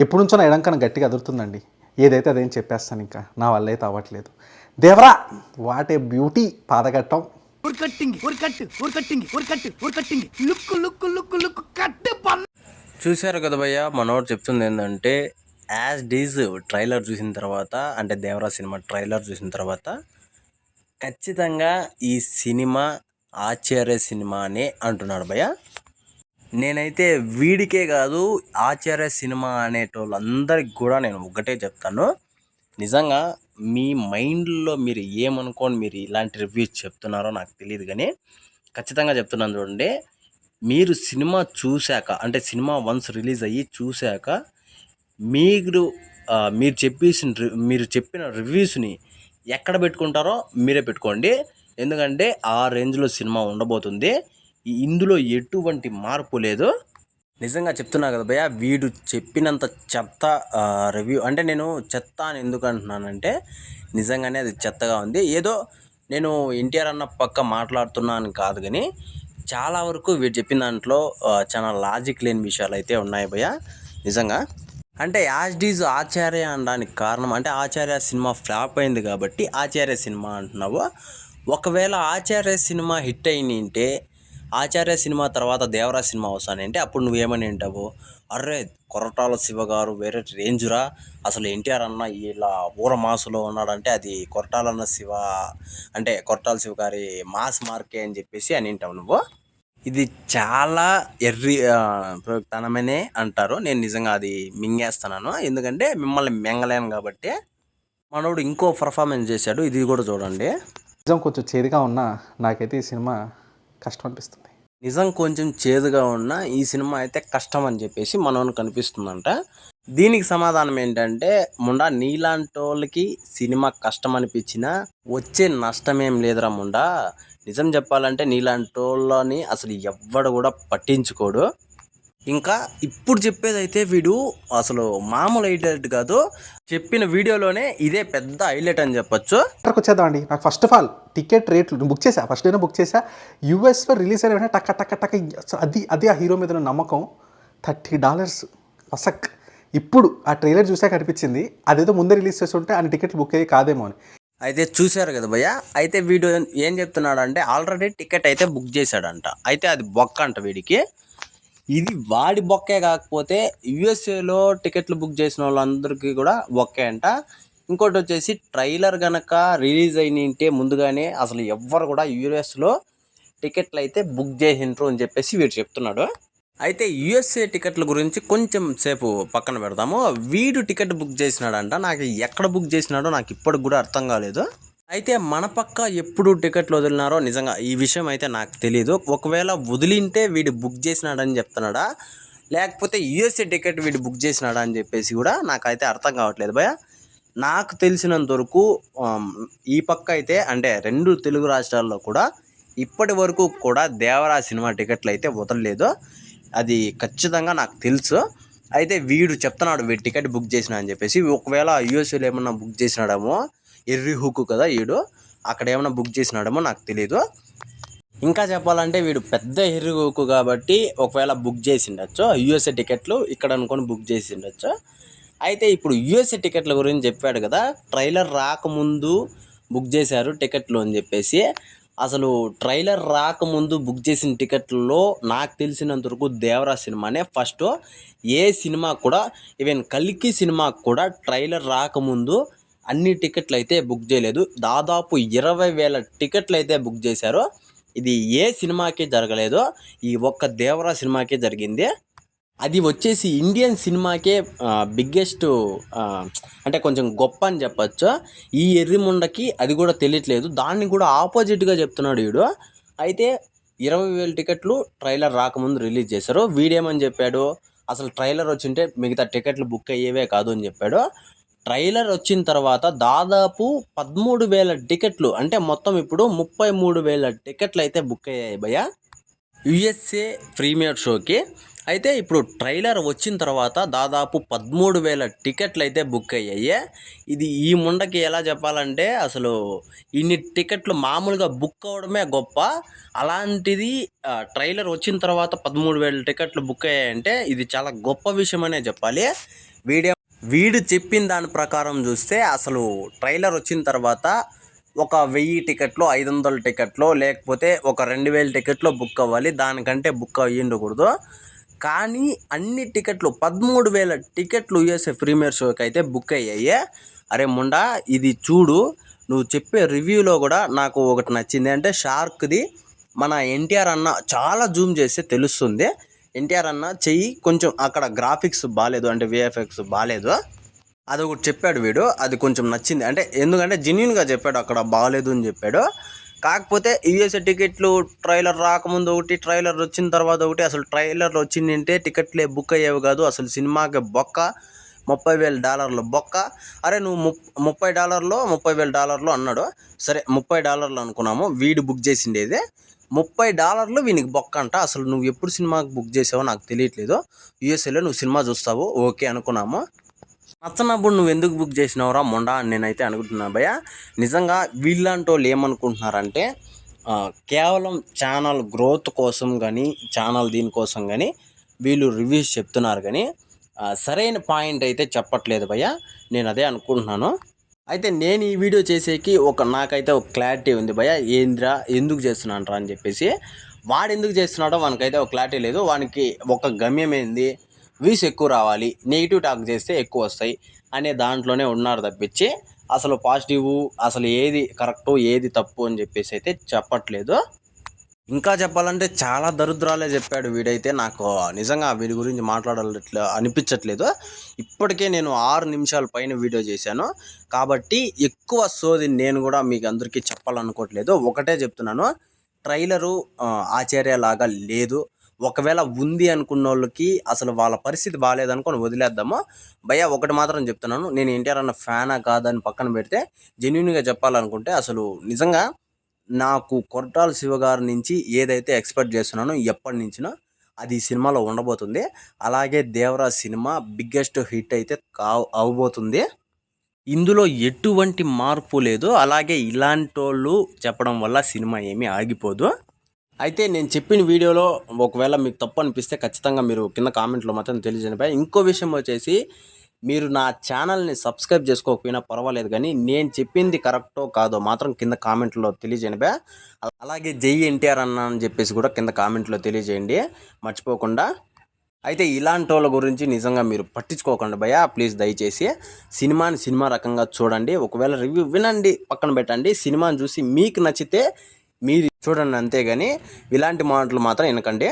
ఎప్పటి నుంచో నా ఎడం కన్నా గట్టిగా అదురుతుందండి. ఏదైతే అదేం చెప్పేస్తాను ఇంకా. నా వల్ల అయితే అవ్వట్లేదు. దేవరా వాట్ ఏ బ్యూటీ పాదఘట్టం. చూశారు కదా భయ్య, మనోడు చెప్తుంది ఏంటంటే యాజ్ డీజ్ ట్రైలర్ చూసిన తర్వాత, అంటే దేవరా సినిమా ట్రైలర్ చూసిన తర్వాత ఖచ్చితంగా ఈ సినిమా ఆచార్య సినిమా అనే అంటున్నాడు భయ్య. నేనైతే వీడికే కాదు, ఆచార్య సినిమా అనేటోళ్ళందరికి కూడా నేను ఒకటే చెప్తాను, నిజంగా మీ మైండ్లో మీరు ఏమనుకోని మీరు ఇలాంటి రివ్యూస్ చెప్తున్నారో నాకు తెలియదు, కానీ ఖచ్చితంగా చెప్తున్నాను చూడండి. మీరు సినిమా చూశాక, అంటే సినిమా వన్స్ రిలీజ్ అయ్యి చూశాక మీరు మీరు చెప్పిన రివ్యూస్ని ఎక్కడ పెట్టుకుంటారో మీరే పెట్టుకోండి. ఎందుకంటే ఆ రేంజ్లో సినిమా ఉండబోతుంది. ఇందులో ఎటువంటి మార్పు లేదు. నిజంగా చెప్తున్నా కదా భయ్య, వీడు చెప్పినంత చెత్త రివ్యూ, అంటే నేను చెత్త అని ఎందుకు అంటున్నానంటే నిజంగానే అది చెత్తగా ఉంది. ఏదో నేను ఎన్టీఆర్ అన్న పక్క మాట్లాడుతున్నాను కాదు, కానీ చాలా వరకు వీడు చెప్పిన దాంట్లో చాలా లాజిక్ లేని విషయాలు అయితే ఉన్నాయి భయ్య. నిజంగా అంటే యాజ్ డీజ్ ఆచార్య అనడానికి కారణం, అంటే ఆచార్య సినిమా ఫ్లాప్ అయింది కాబట్టి ఆచార్య సినిమా అంటున్నావు. ఒకవేళ ఆచార్య సినిమా హిట్ అయినంటే, ఆచార్య సినిమా తర్వాత దేవరా సినిమా వస్తానంటే అప్పుడు నువ్వేమని వింటావు? అర్రే కొరటాల శివ గారు వేరే రేంజురా, అసలు ఎన్టీఆర్ అన్న ఇలా ఊర మాసులో ఉన్నాడంటే అది కొరటాలన్న శివ, అంటే కొరటాల శివ గారి మాస్ మార్కే అని చెప్పేసి అని వింటావు నువ్వు. ఇది చాలా తనమనే అంటారు. నేను నిజంగా అది మింగేస్తున్నాను, ఎందుకంటే మిమ్మల్ని మింగలేను కాబట్టి. మనోడు ఇంకో పర్ఫార్మెన్స్ చేశాడు, ఇది కూడా చూడండి. నిజం కొంచెం చేదుగా ఉన్నా నాకైతే ఈ సినిమా కష్టం అనిపిస్తుంది. నిజం కొంచెం చేదుగా ఉన్న ఈ సినిమా అయితే కష్టం అని చెప్పేసి మనోనికి కనిపిస్తుందంట. దీనికి సమాధానం ఏంటంటే, ముండా నీలాంటి వాళ్ళకి సినిమా కష్టం అనిపించినా వచ్చే నష్టమేం లేదురా ముండా. నిజం చెప్పాలంటే నీలాంటి వాళ్ళని అసలు ఎవ్వడు కూడా పట్టించుకోడు. ఇంకా ఇప్పుడు చెప్పేదైతే వీడు అసలు మామూలు హైలైట్ కాదు, చెప్పిన వీడియోలోనే ఇదే పెద్ద హైలైట్ అని చెప్పొచ్చు. ఇక్కడికి వచ్చేద్దామండి. నాకు ఫస్ట్ ఆఫ్ ఆల్ టికెట్ రేట్లు నేను బుక్ చేశా, ఫస్ట్ డేనే బుక్ చేశా. యూఎస్లో రిలీజ్ అయిన వెంటనే టక్క టక్క టక్క అది ఆ హీరో మీద ఉన్న నమ్మకం. $30 ఫసక్. ఇప్పుడు ఆ ట్రైలర్ చూసాక అనిపించింది అదేదో ముందే రిలీజ్ చేస్తుంటే అన్ని టికెట్లు బుక్ అయ్యి కాదేమో అని. అయితే చూశారు కదా భయ్య, అయితే వీడు ఏం చెప్తున్నాడు అంటే ఆల్రెడీ టికెట్ అయితే బుక్ చేశాడంట. అయితే అది బొక్క అంట వీడికి. ఇది వాడి బొక్కే కాకపోతే యుఎస్ఏలో టికెట్లు బుక్ చేసిన వాళ్ళందరికీ కూడా బొక్కే అంట. ఇంకోటి వచ్చేసి ట్రైలర్ కనుక రిలీజ్ అయినంటే ముందుగానే అసలు ఎవ్వరు కూడా యుఎస్లో టికెట్లు అయితే బుక్ చేసిండ్రు అని చెప్పేసి వీడు చెప్తున్నాడు. అయితే యుఎస్ఏ టికెట్ల గురించి కొంచెం సేపు పక్కన పెడదాము. వీడు టికెట్ బుక్ చేసినాడంట, నాకు ఎక్కడ బుక్ చేసినాడో నాకు ఇప్పటికి కూడా అర్థం కాలేదు. అయితే మన పక్క ఎప్పుడు టికెట్లు వదిలినారో నిజంగా ఈ విషయం అయితే నాకు తెలియదు. ఒకవేళ వదిలింటే వీడు బుక్ చేసినాడని చెప్తున్నాడా, లేకపోతే యుఎస్ఏ టికెట్ వీడు బుక్ చేసినాడా అని చెప్పేసి కూడా నాకైతే అర్థం కావట్లేదు భయ్య. నాకు తెలిసినంత వరకు ఈ పక్క అయితే, అంటే 2 తెలుగు రాష్ట్రాల్లో కూడా ఇప్పటి వరకు కూడా దేవరా సినిమా టికెట్లు అయితే వదలలేదు, అది ఖచ్చితంగా నాకు తెలుసు. అయితే వీడు చెప్తున్నాడు వీడు టికెట్ బుక్ చేసినా అని చెప్పేసి. ఒకవేళ యూఎస్ఏలో ఏమన్నా బుక్ చేసినాడేమో, ఎర్రి హుక్కు కదా వీడు, అక్కడ ఏమన్నా బుక్ చేసినాడేమో నాకు తెలియదు. ఇంకా చెప్పాలంటే వీడు పెద్ద ఎర్రి హుక్కు కాబట్టి ఒకవేళ బుక్ చేసి ఉండొచ్చు యూఎస్ఏ టికెట్లు ఇక్కడ అనుకొని బుక్ చేసి ఉండొచ్చు. అయితే ఇప్పుడు యూఎస్ఏ టికెట్ల గురించి చెప్పాడు కదా, ట్రైలర్ రాకముందు బుక్ చేశారు టికెట్లు అని చెప్పేసి. అసలు ట్రైలర్ రాకముందు బుక్ చేసిన టికెట్లలో నాకు తెలిసినంత వరకు దేవరా సినిమానే ఫస్ట్. ఏ సినిమా కూడా, ఈవెన్ కల్కి సినిమాకు కూడా ట్రైలర్ రాకముందు అన్ని టికెట్లు అయితే బుక్ చేయలేదు. దాదాపు 20,000 టికెట్లు అయితే బుక్ చేశారు. ఇది ఏ సినిమాకే జరగలేదు, ఈ ఒక్క దేవరా సినిమాకే జరిగింది. అది వచ్చేసి ఇండియన్ సినిమాకే బిగ్గెస్ట్, అంటే కొంచెం గొప్ప అని చెప్పచ్చు. ఈ ఎర్రిముండకి అది కూడా తెలియట్లేదు, దాన్ని కూడా ఆపోజిట్గా చెప్తున్నాడు వీడు. అయితే 20,000 టికెట్లు ట్రైలర్ రాకముందు రిలీజ్ చేశారు. వీడేమని చెప్పాడు, అసలు ట్రైలర్ వచ్చింటే మిగతా టికెట్లు బుక్ అయ్యేవే కాదు అని చెప్పాడు. ట్రైలర్ వచ్చిన తర్వాత దాదాపు 13,000 టికెట్లు, అంటే మొత్తం ఇప్పుడు 33,000 టికెట్లు అయితే బుక్ అయ్యాయి భయ్య యుఎస్ఏ ప్రీమియర్ షోకి. అయితే ఇప్పుడు ట్రైలర్ వచ్చిన తర్వాత దాదాపు 13,000 టికెట్లు అయితే బుక్ అయ్యాయి. ఇది ఈ ముండకి ఎలా చెప్పాలంటే, అసలు ఇన్ని టికెట్లు మామూలుగా బుక్ అవ్వడమే గొప్ప, అలాంటిది ట్రైలర్ వచ్చిన తర్వాత 13,000 టికెట్లు బుక్ అయ్యాయంటే ఇది చాలా గొప్ప విషయం అనే చెప్పాలి. వీడు చెప్పిన దాని ప్రకారం చూస్తే అసలు ట్రైలర్ వచ్చిన తర్వాత ఒక 1000 టికెట్లు, 500 టికెట్లు, లేకపోతే ఒక 2000 టికెట్లు బుక్ అవ్వాలి. దానికంటే బుక్ అయ్యిండకూడదు. కానీ అన్ని టికెట్లు 13,000 టికెట్లు యూఎస్ఏ ప్రీమియర్ షోకి అయితే బుక్ అయ్యాయి. అరే ముండా, ఇది చూడు, నువ్వు చెప్పే రివ్యూలో కూడా నాకు ఒకటి నచ్చింది. అంటే షార్క్ది మన ఎన్టీఆర్ అన్న చాలా జూమ్ చేస్తే తెలుస్తుంది. ఎన్టీఆర్ అన్న చెయ్యి కొంచెం అక్కడ గ్రాఫిక్స్ బాగాలేదు, అంటే విఎఫ్ఎక్స్ బాగాలేదు. అది ఒకటి చెప్పాడు వీడు, అది కొంచెం నచ్చింది. అంటే ఎందుకంటే జెన్యున్గా చెప్పాడు, అక్కడ బాగాలేదు అని చెప్పాడు. కాకపోతే యూఎస్ఏ టికెట్లు ట్రైలర్ రాకముందు ఒకటి, ట్రైలర్ వచ్చిన తర్వాత ఒకటి. అసలు ట్రైలర్ వచ్చిందంటే టికెట్లే బుక్ అయ్యేవి కాదు. అసలు సినిమాకి బొక్క, $30,000 బొక్క. అరే నువ్వు $30,000 అన్నాడు. సరే $30 అనుకున్నాము. వీడు బుక్ చేసిండేది $30 వీనికి బొక్క అంట. అసలు నువ్వు ఎప్పుడు సినిమాకి బుక్ చేసావో నాకు తెలియట్లేదు. యూఎస్ఏలో నువ్వు సినిమా చూస్తావు, ఓకే అనుకున్నాము. నచ్చనప్పుడు నువ్వు ఎందుకు బుక్ చేసినావురా మొండా అని నేనైతే అనుకుంటున్నా భయ్య. నిజంగా వీళ్ళంటి వాళ్ళు ఏమనుకుంటున్నారంటే కేవలం ఛానల్ గ్రోత్ కోసం కానీ, ఛానల్ దీనికోసం కానీ వీళ్ళు రివ్యూస్ చెప్తున్నారు కానీ సరైన పాయింట్ అయితే చెప్పట్లేదు భయ్య. నేను అదే అనుకుంటున్నాను. అయితే నేను ఈ వీడియో చేసేకి నాకైతే ఒక క్లారిటీ ఉంది భయ్య. ఏంద్రా ఎందుకు చేస్తున్నాను అని చెప్పేసి. వాడు ఎందుకు చేస్తున్నాడో వానికైతే ఒక క్లారిటీ లేదు. వానికి ఒక గమ్యం ఏంది, వ్యూస్ ఎక్కువ రావాలి, నెగిటివ్ టాక్ చేస్తే ఎక్కువ వస్తాయి అనే దాంట్లోనే ఉన్నారు తప్పించి అసలు పాజిటివ్, అసలు ఏది కరెక్టు ఏది తప్పు అని చెప్పేసి అయితే చెప్పట్లేదు. ఇంకా చెప్పాలంటే చాలా దరిద్రాలే చెప్పాడు వీడైతే. నాకు నిజంగా వీడి గురించి మాట్లాడాలట్లా అనిపించట్లేదు. ఇప్పటికే నేను 6 నిమిషాల పైన వీడియో చేశాను కాబట్టి ఎక్కువ సోది నేను కూడా మీకు అందరికీ చెప్పాలనుకోవట్లేదు. ఒకటే చెప్తున్నాను, ట్రైలరు ఆచార్య లాగా లేదు. ఒకవేళ ఉంది అనుకున్న వాళ్ళకి అసలు వాళ్ళ పరిస్థితి బాగాలేదనుకొని వదిలేద్దాము భయ్య. ఒకటి మాత్రం చెప్తున్నాను, నేను ఎన్టీఆర్ అన్న ఫ్యానా కాదని పక్కన పెడితే జెన్యున్గా చెప్పాలనుకుంటే అసలు నిజంగా నాకు కొరటాల శివ గారి నుంచి ఏదైతే ఎక్స్పెక్ట్ చేస్తున్నానో ఎప్పటి నుంచినో అది ఈ సినిమాలో ఉండబోతుంది. అలాగే దేవరాజ్ సినిమా బిగ్గెస్ట్ హిట్ అయితే అవబోతుంది. ఇందులో ఎటువంటి మార్పు లేదు. అలాగే ఇలాంటి వాళ్ళు చెప్పడం వల్ల సినిమా ఏమీ ఆగిపోదు. అయితే నేను చెప్పిన వీడియోలో ఒకవేళ మీకు తప్పు అనిపిస్తే ఖచ్చితంగా మీరు కింద కామెంట్లో మాత్రం తెలియజేయండి. ఇంకో విషయం వచ్చేసి, మీరు నా ఛానల్ని సబ్స్క్రైబ్ చేసుకోకపోయినా పర్వాలేదు కానీ నేను చెప్పింది కరెక్టో కాదో మాత్రం కింద కామెంట్లో తెలియజేయండి. అలాగే జై ఎన్టీఆర్ అన్న అని చెప్పేసి కూడా కింద కామెంట్లో తెలియజేయండి మర్చిపోకుండా. అయితే ఇలాంటి వాళ్ళ గురించి నిజంగా మీరు పట్టించుకోకండి భయ్య, ప్లీజ్. దయచేసి సినిమాని సినిమా రకంగా చూడండి. ఒకవేళ రివ్యూ వినండి, పక్కన పెట్టండి. సినిమాని చూసి మీకు నచ్చితే మీరు చూడండి, అంతేగాని ఇలాంటి మాటలు మాత్రం వినకండి.